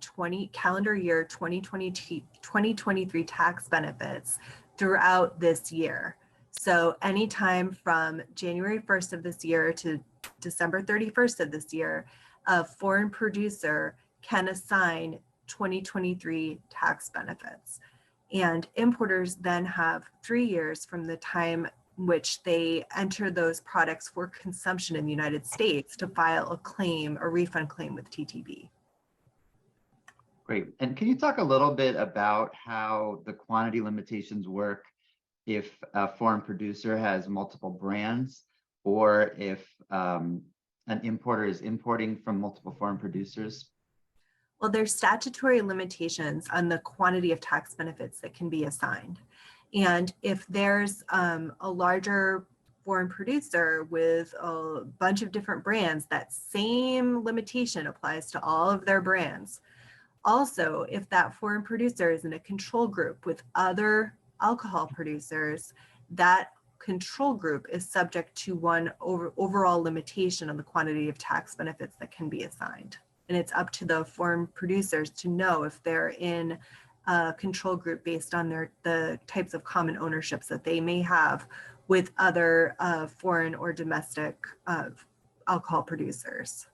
calendar year 2023 tax benefits throughout this year. So anytime from January 1st of this year to December 31st of this year, a foreign producer can assign 2023 tax benefits. And importers then have 3 years from the time which they enter those products for consumption in the United States to file a claim, a refund claim with TTB. Great. And can you talk a little bit about how the quantity limitations work if a foreign producer has multiple brands, or if an importer is importing from multiple foreign producers? Well, there's statutory limitations on the quantity of tax benefits that can be assigned. And if there's a larger foreign producer with a bunch of different brands, that same limitation applies to all of their brands. Also, if that foreign producer is in a control group with other alcohol producers, that control group is subject to one overall limitation on the quantity of tax benefits that can be assigned. And it's up to the foreign producers to know if they're in a control group based on the types of common ownerships that they may have with other foreign or domestic alcohol producers.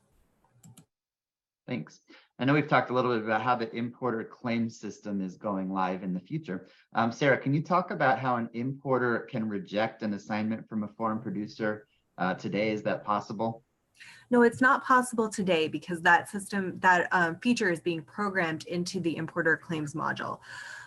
Thanks. I know we've talked a little bit about how the importer claim system is going live in the future. Sarah, can you talk about how an importer can reject an assignment from a foreign producer today? Is that possible? No, it's not possible today because that system, that feature is being programmed into the importer claims module.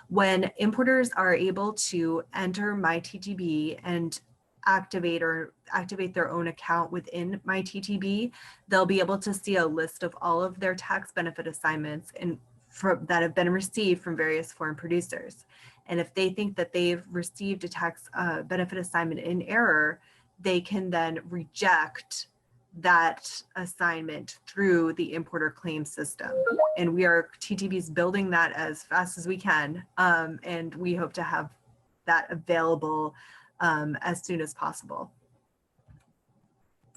When importers are able to enter myTTB and activate their own account within myTTB, they'll be able to see a list of all of their tax benefit assignments that have been received from various foreign producers. And if they think that they've received a tax benefit assignment in error, they can then reject that assignment through the importer claim system. And TTB is building that as fast as we can. And we hope to have that available as soon as possible.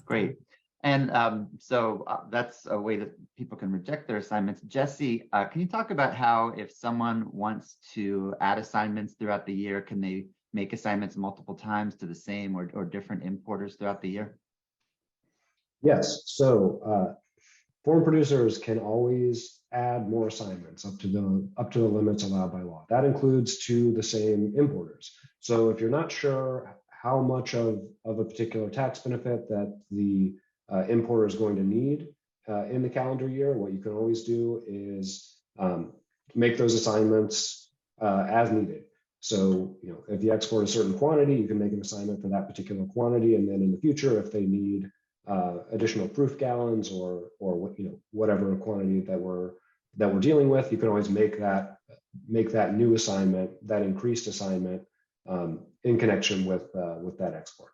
Great. And so that's a way that people can reject their assignments. Jesse, can you talk about how if someone wants to add assignments throughout the year, can they make assignments multiple times to the same or different importers throughout the year? Yes, so foreign producers can always add more assignments up to the limits allowed by law. That includes to the same importers. So if you're not sure how much of a particular tax benefit that the importer is going to need in the calendar year, what you can always do is make those assignments as needed. So, if you export a certain quantity, you can make an assignment for that particular quantity, and then in the future, if they need additional proof gallons or whatever quantity that we're dealing with, you can always make that new assignment, that increased assignment, in connection with that export.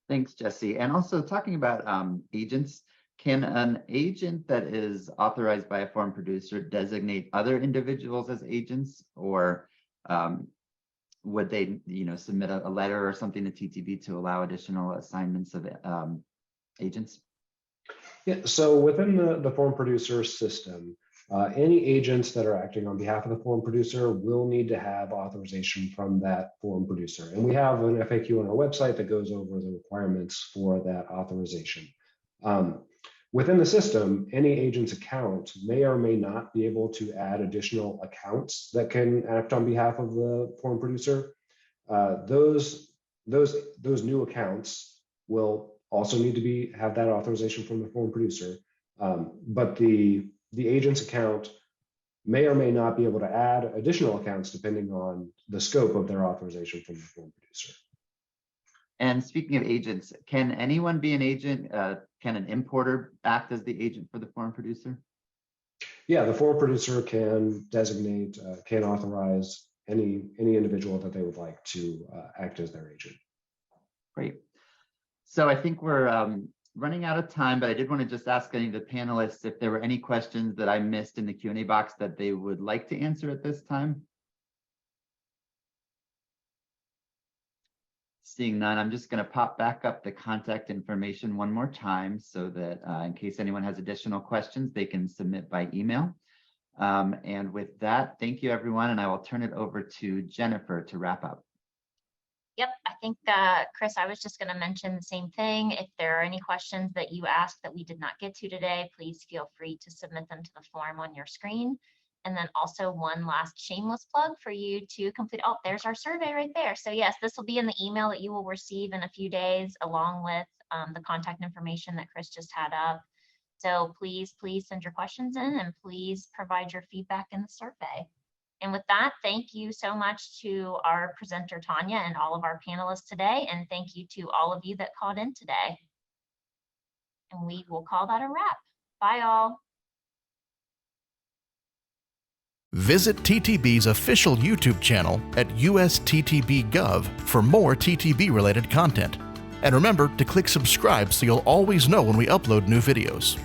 Thanks, Jesse. And also talking about agents, can an agent that is authorized by a foreign producer designate other individuals as agents, or would they, submit a letter or something to TTB to allow additional assignments of agents? Yeah, so within the foreign producer system, any agents that are acting on behalf of the foreign producer will need to have authorization from that foreign producer. And we have an FAQ on our website that goes over the requirements for that authorization. Within the system, any agent's account may or may not be able to add additional accounts that can act on behalf of the foreign producer. Those new accounts will also need to have that authorization from the foreign producer. But the agent's account may or may not be able to add additional accounts depending on the scope of their authorization from the foreign producer. And speaking of agents, can anyone be an agent? Can an importer act as the agent for the foreign producer? Yeah, the foreign producer can designate, can authorize any individual that they would like to act as their agent. Great. So I think we're running out of time, but I did want to just ask any of the panelists if there were any questions that I missed in the Q&A box that they would like to answer at this time. Seeing none, I'm just going to pop back up the contact information one more time so that in case anyone has additional questions, they can submit by email. And with that, thank you, everyone. And I will turn it over to Jennifer to wrap up. Yep, I think, Chris, I was just going to mention the same thing. If there are any questions that you asked that we did not get to today, please feel free to submit them to the form on your screen. And then also one last shameless plug for you to complete. Oh, there's our survey right there. So yes, this will be in the email that you will receive in a few days, along with the contact information that Chris just had up. So please send your questions in, and please provide your feedback in the survey. And with that, thank you so much to our presenter, Tanya, and all of our panelists today. And thank you to all of you that called in today. And we will call that a wrap. Bye, all. Visit TTB's official YouTube channel at USTTB.gov for more TTB-related content. And remember to click subscribe so you'll always know when we upload new videos.